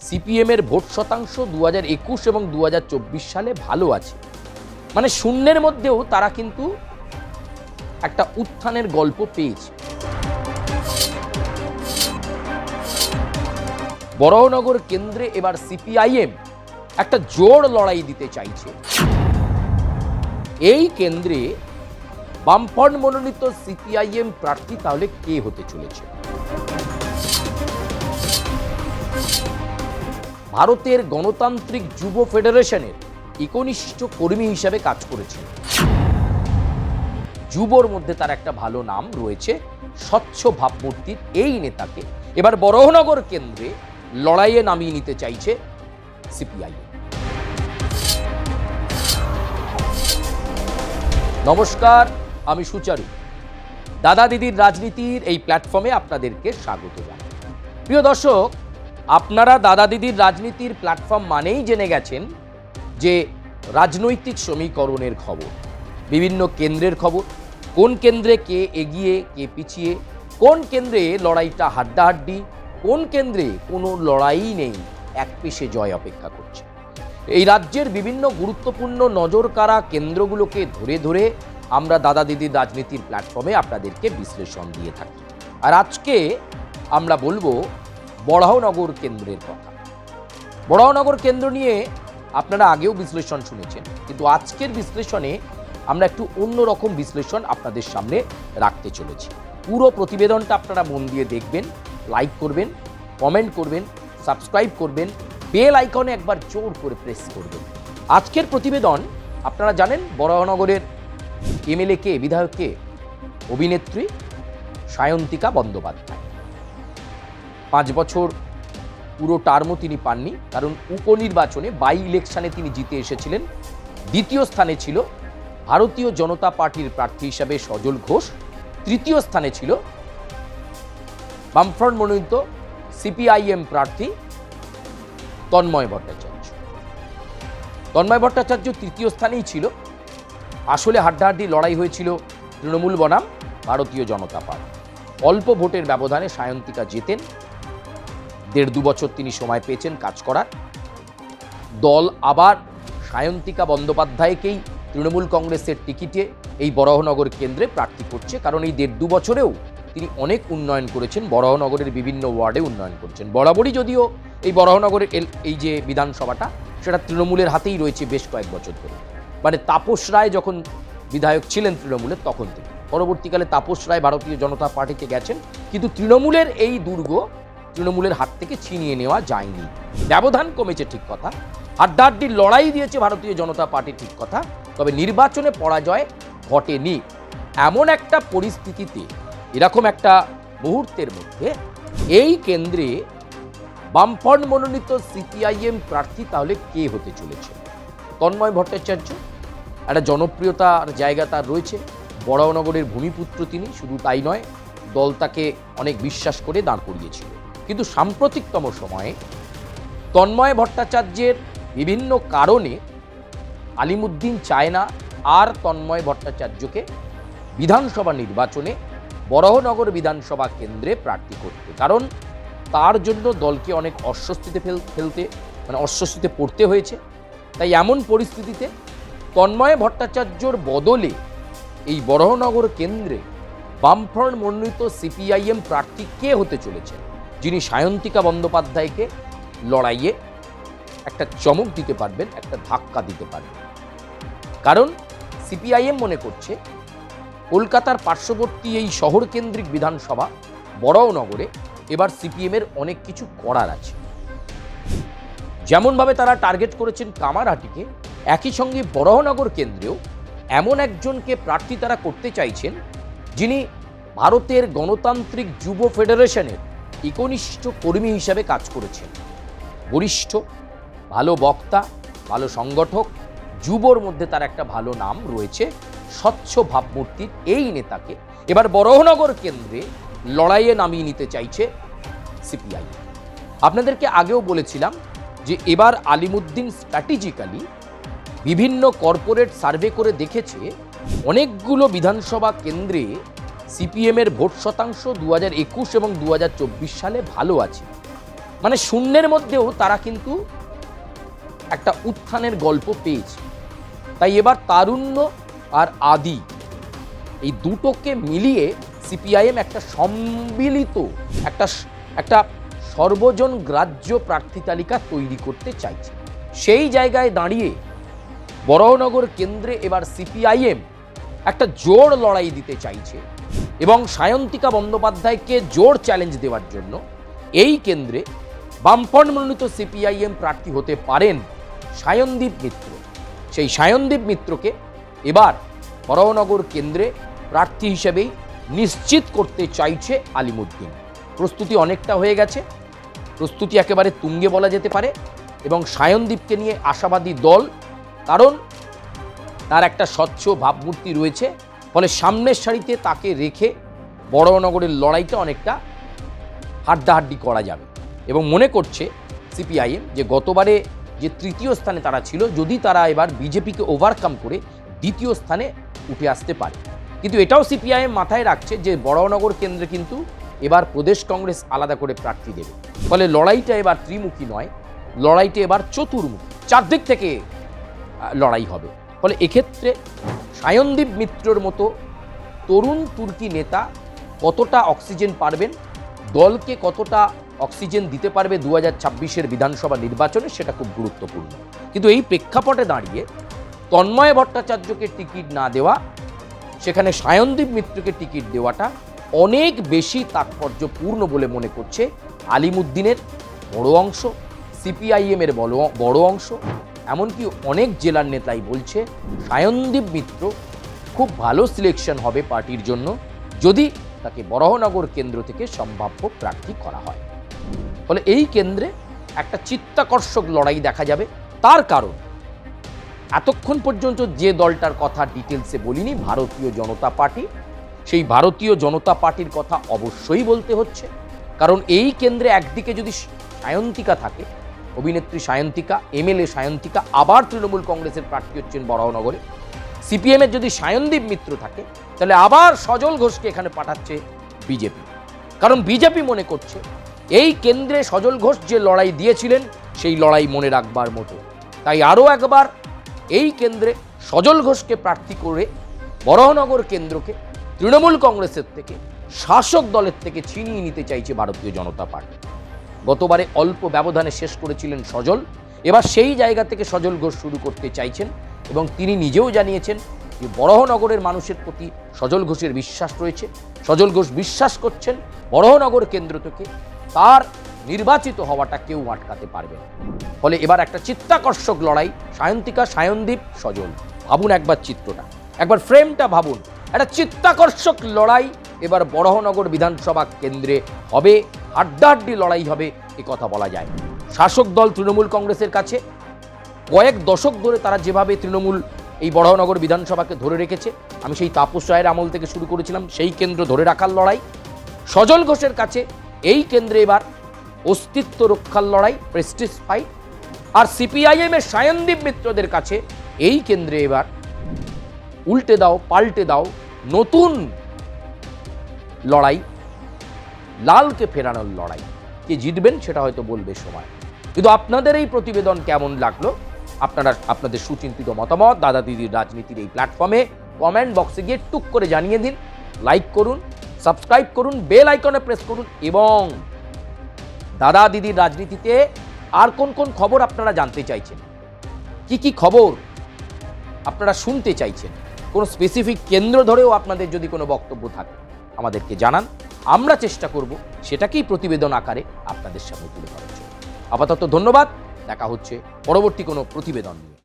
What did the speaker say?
সিপিএমের ভোট শতাংশ 2021 এবং 2024 সালে ভালো আছে, মানে শূন্যের মধ্যেও তারা কিন্তু একটা উত্থানের গল্প পেয়েছে। বরাহনগর কেন্দ্রে এবার সিপিআইএম একটা জোর লড়াই দিতে চাইছে। এই কেন্দ্রে বামফ্রন্ট মনোনীত সিপিআইএম প্রার্থী তাহলে কে হতে চলেছে? ভারতের গণতান্ত্রিক যুব ফেডারেশনের একনিষ্ঠ কর্মী হিসাবে কাজ করেছে। যুবর মধ্যে তার একটা ভালো নাম রয়েছে। স্বচ্ছ ভাবমূর্তির এই নেতাকে এবার বরাহনগর কেন্দ্রে লড়াইয়ে নামিয়ে নিতে চাইছে সিপিআইএম। নমস্কার, আমি সুচারু। দাদা দিদির রাজনীতির এই প্ল্যাটফর্মে আপনাদেরকে স্বাগত জানাই। প্রিয় দর্শক, আপনারা দাদা দিদির রাজনীতির প্ল্যাটফর্ম মানেই জেনে গেছেন যে রাজনৈতিক সমীকরণের খবর, বিভিন্ন কেন্দ্রের খবর, কোন কেন্দ্রে কে এগিয়ে কে পিছিয়ে, কোন কেন্দ্রে লড়াইটা হাড্ডাহাড্ডি, কোন কেন্দ্রে কোনো লড়াই নেই, এক পেশে জয় অপেক্ষা করছে। এই রাজ্যের বিভিন্ন গুরুত্বপূর্ণ নজরকাড়া কেন্দ্রগুলোকে ধরে ধরে আমরা দাদা দিদির রাজনীতির প্ল্যাটফর্মে আপনাদেরকে বিশ্লেষণ দিয়ে থাকি। আর আজকে আমরা বলবো বরাহনগর কেন্দ্রের কথা। বরাহনগর কেন্দ্র নিয়ে আপনারা আগেও বিশ্লেষণ শুনেছেন, কিন্তু আজকের বিশ্লেষণে আমরা একটু অন্যরকম বিশ্লেষণ আপনাদের সামনে রাখতে চলেছি। পুরো প্রতিবেদনটা আপনারা মন দিয়ে দেখবেন, লাইক করবেন, কমেন্ট করবেন, সাবস্ক্রাইব করবেন, বেল আইকনে একবার জোর করে প্রেস করবেন। আজকের প্রতিবেদন আপনারা জানেন বরাহনগরের এমএলএ কে, বিধায়ক কে? অভিনেত্রী সায়ন্তিকা বন্দ্যোপাধ্যায়। 5 বছর পুরো টার্মও তিনি পাননি, কারণ উপনির্বাচনে বাই ইলেকশনে তিনি জিতে এসেছিলেন। দ্বিতীয় স্থানে ছিল ভারতীয় জনতা পার্টির প্রার্থী হিসাবে সজল ঘোষ। তৃতীয় স্থানে ছিল বামফ্রন্ট মনোনীত সিপিআইএম প্রার্থী তন্ময় ভট্টাচার্য। তন্ময় ভট্টাচার্য তৃতীয় স্থানেই ছিল। আসলে হাড্ডাহাড্ডি লড়াই হয়েছিল তৃণমূল বনাম ভারতীয় জনতা পার্টি। অল্প ভোটের ব্যবধানে সায়ন্তিকা জেতেন। 1.5-2 বছর তিনি সময় পেয়েছেন কাজ করার। দল আবার সায়ন্তিকা বন্দ্যোপাধ্যায়কেই তৃণমূল কংগ্রেসের টিকিটে এই বরাহনগর কেন্দ্রে প্রার্থী করছে, কারণ এই 1.5-2 বছরেও তিনি অনেক উন্নয়ন করেছেন, বরাহনগরের বিভিন্ন ওয়ার্ডে উন্নয়ন করেছেন। বরাবরই যদিও এই বরাহনগরের এই যে বিধানসভাটা, সেটা তৃণমূলের হাতেই রয়েছে বেশ কয়েক বছর ধরে। মানে তাপস রায় যখন বিধায়ক ছিলেন তৃণমূলের, তখন থেকে। পরবর্তীকালে তাপস রায় ভারতীয় জনতা পার্টিতে গেছেন, কিন্তু তৃণমূলের এই দুর্গ তৃণমূলের হাত থেকে ছিনিয়ে নেওয়া যায়নি। ব্যবধান কমেছে ঠিক কথা, হাড্ডাহাড্ডির লড়াই দিয়েছে ভারতীয় জনতা পার্টি ঠিক কথা, তবে নির্বাচনে পরাজয় ঘটেনি। এমন একটা পরিস্থিতিতে, এরকম একটা মুহূর্তের মধ্যে এই কেন্দ্রে বামফ্রন্ট মনোনীত সিপিআইএম প্রার্থী তাহলে কে হতে চলেছে? তন্ময় ভট্টাচার্য। একটা জনপ্রিয়তার জায়গা তার রয়েছে, বরাহনগরের ভূমিপুত্র তিনি। শুধু তাই নয়, দল তাকে অনেক বিশ্বাস করে দাঁড় করিয়েছিল। কিন্তু সাম্প্রতিকতম সময়ে তন্ময় ভট্টাচার্যের বিভিন্ন কারণে আলিমুদ্দিন চায় না আর তন্ময় ভট্টাচার্যকে বিধানসভা নির্বাচনে বরাহনগর বিধানসভা কেন্দ্রে প্রার্থী করতে, কারণ তার জন্য দলকে অনেক অস্বস্তিতে পড়তে হয়েছে। তাই এমন পরিস্থিতিতে তন্ময় ভট্টাচার্যর বদলে এই বরাহনগর কেন্দ্রে বামফ্রন্ট মনোনীত সিপিআইএম প্রার্থী কে হতে চলেছে, যিনি সায়ন্তিকা বন্দ্যোপাধ্যায়কে লড়াইয়ে একটা চমক দিতে পারবেন, একটা ধাক্কা দিতে পারবেন। কারণ সিপিআইএম মনে করছে কলকাতার পার্শ্ববর্তী এই শহরকেন্দ্রিক বিধানসভা বরাহনগরে এবার সিপিএমের অনেক কিছু করার আছে। যেমনভাবে তারা টার্গেট করেছেন কামারহাটিকে, একই সঙ্গে বরাহনগর কেন্দ্রেও এমন একজনকে প্রার্থী তারা করতে চাইছেন, যিনি ভারতের গণতান্ত্রিক যুব ফেডারেশনের একনিষ্ঠ কর্মী হিসাবে কাজ করেছেন। বরিষ্ঠ, ভালো বক্তা, ভালো সংগঠক, যুবর মধ্যে তার একটা ভালো নাম রয়েছে। স্বচ্ছ ভাবমূর্তির এই নেতাকে এবার বরাহনগর কেন্দ্রে লড়াইয়ে নামিয়ে নিতে চাইছে সিপিআই। আপনাদেরকে আগেও বলেছিলাম যে এবার আলিমুদ্দিন স্ট্র্যাটেজিক্যালি বিভিন্ন কর্পোরেট সার্ভে করে দেখেছে অনেকগুলো বিধানসভা কেন্দ্রে সিপিএমের ভোট শতাংশ 2021 এবং 2024 সালে ভালো আছে। মানে শূন্যের মধ্যেও তারা কিন্তু একটা উত্থানের গল্প পেয়েছে। তাই এবার তারুণ্য আর আদি এই দুটোকে মিলিয়ে সিপিআইএম একটা সম্মিলিত একটা সর্বজন গ্রাহ্য প্রার্থী তালিকা তৈরি করতে চাইছে। সেই জায়গায় দাঁড়িয়ে বরাহনগর কেন্দ্রে এবার সিপিআইএম একটা জোর লড়াই দিতে চাইছে এবং সায়ন্তিকা বন্দ্যোপাধ্যায়কে জোর চ্যালেঞ্জ দেওয়ার জন্য এই কেন্দ্রে বামফ্রন্ট মনোনীত সিপিআইএম প্রার্থী হতে পারেন সায়নদীপ মিত্র। সেই সায়নদীপ মিত্রকে এবার বরাহনগর কেন্দ্রে প্রার্থী হিসেবেই নিশ্চিত করতে চাইছে আলিমুদ্দিন। প্রস্তুতি অনেকটা হয়ে গেছে, প্রস্তুতি একেবারে তুঙ্গে বলা যেতে পারে এবং সায়নদীপকে নিয়ে আশাবাদী দল, কারণ তার একটা স্বচ্ছ ভাবমূর্তি রয়েছে। ফলে সামনের সারিতে তাকে রেখে বরাহনগরের লড়াইটা অনেকটা হাড্ডাহাড্ডি করা যাবে এবং মনে করছে সিপিআইএম যে গতবারে যে তৃতীয় স্থানে তারা ছিল, যদি তারা এবার বিজেপিকে ওভারকাম করে দ্বিতীয় স্থানে উঠে আসতে পারে। কিন্তু এটাও সিপিআইএম মাথায় রাখছে যে বরাহনগর কেন্দ্রে কিন্তু এবার প্রদেশ কংগ্রেস আলাদা করে প্রার্থী দেবে। ফলে লড়াইটা এবার ত্রিমুখী নয়, লড়াইটা এবার চতুর্মুখী, চারদিক থেকে লড়াই হবে। ফলে এক্ষেত্রে সায়নদীপ মিত্রর মতো তরুণ তুর্কি নেতা কতটা অক্সিজেন পারবেন, দলকে কতটা অক্সিজেন দিতে পারবে 2026-এর বিধানসভা নির্বাচনে, সেটা খুব গুরুত্বপূর্ণ। কিন্তু এই প্রেক্ষাপটে দাঁড়িয়ে তন্ময় ভট্টাচার্যকে টিকিট না দেওয়া, সেখানে সায়নদীপ মিত্রকে টিকিট দেওয়াটা অনেক বেশি তাৎপর্যপূর্ণ বলে মনে করছে আলিমুদ্দিনের বড় অংশ, সিপিআইএমের বড় অংশ, এমনকি অনেক জেলার নেতাই বলছে সায়নদীপ মিত্র খুব ভালো সিলেকশন হবে পার্টির জন্য যদি তাকে বরাহনগর কেন্দ্র থেকে সম্ভাব্য প্রার্থী করা হয়। ফলে এই কেন্দ্রে একটা চিত্তাকর্ষক লড়াই দেখা যাবে। তার কারণ এতক্ষণ পর্যন্ত যে দলটার কথা ডিটেলসে বলিনি, ভারতীয় জনতা পার্টি, সেই ভারতীয় জনতা পার্টির কথা অবশ্যই বলতে হচ্ছে। কারণ এই কেন্দ্রে একদিকে যদি সায়ন্তিকা থাকে, অভিনেত্রী সায়ন্তিকা, এমএলএ সায়ন্তিকা আবার তৃণমূল কংগ্রেসের প্রার্থী হচ্ছেন বরাহনগরে, সিপিএমের যদি সায়নদীপ মিত্র থাকে তাহলে আবার সজল ঘোষকে এখানে পাঠাচ্ছে বিজেপি। কারণ বিজেপি মনে করছে এই কেন্দ্রে সজল ঘোষ যে লড়াই দিয়েছিলেন সেই লড়াই মনে রাখবার মতো, তাই আরও একবার এই কেন্দ্রে সজল ঘোষকে প্রার্থী করে বরাহনগর কেন্দ্রকে তৃণমূল কংগ্রেসের থেকে, শাসক দলের থেকে ছিনিয়ে নিতে চাইছে ভারতীয় জনতা পার্টি। গতবারে অল্প ব্যবধানে শেষ করেছিলেন সজল, এবার সেই জায়গা থেকে সজল ঘোষ শুরু করতে চাইছেন এবং তিনি নিজেও জানিয়েছেন যে বরাহনগরের মানুষের প্রতি সজল ঘোষের বিশ্বাস রয়েছে। সজল ঘোষ বিশ্বাস করছেন বরাহনগর কেন্দ্র থেকে তার নির্বাচিত হওয়াটা কেউ আটকাতে পারবে না। ফলে এবার একটা চিত্তাকর্ষক লড়াই, সায়ন্তিকা, সায়নদীপ, সজল। ভাবুন একবার চিত্রটা, একবার ফ্রেমটা ভাবুন, একটা চিত্তাকর্ষক লড়াই এবার বরাহনগর বিধানসভা কেন্দ্রে হবে, হাড্ডাহাড্ডি লড়াই হবে, এ কথা বলা যায়। শাসক দল তৃণমূল কংগ্রেসের কাছে কয়েক দশক ধরে তারা যেভাবে তৃণমূল এই বরাহনগর বিধানসভাকে ধরে রেখেছে, আমি সেই তাপস রায়ের আমল থেকে শুরু করেছিলাম, সেই কেন্দ্র ধরে রাখার লড়াই। সজল ঘোষের কাছে এই কেন্দ্রে এবার অস্তিত্ব রক্ষার লড়াই, প্রেস্টিজ ফাইট। আর সিপিআইএমের সায়নদীপ মিত্রদের কাছে এই কেন্দ্রে এবার উল্টে দাও, পাল্টে দাও, নতুন লড়াই, লালকে ফেরানোর লড়াই। কে জিতবেন সেটা হয়তো বলবে সময়। কিন্তু আপনাদের এই প্রতিবেদন কেমন লাগলো, আপনারা আপনাদের সুচিন্তিত মতামত দাদা দিদির রাজনীতির এই প্ল্যাটফর্মে কমেন্ট বক্সে গিয়ে টুক করে জানিয়ে দিন। লাইক করুন, সাবস্ক্রাইব করুন, বেল আইকনে প্রেস করুন এবং দাদা দিদির রাজনীতিতে আর কোন কোন খবর আপনারা জানতে চাইছেন, কি খবর আপনারা শুনতে চাইছেন, কোন স্পেসিফিক কেন্দ্র ধরেও আপনাদের যদি কোনো বক্তব্য থাকে আমাদেরকে জানান। আমরা চেষ্টা করব সেটাকেই প্রতিবেদন আকারে আপনাদের সামনে তুলে ধরার জন্য। আপাতত ধন্যবাদ, দেখা হচ্ছে পরবর্তী কোনো প্রতিবেদন নিয়ে।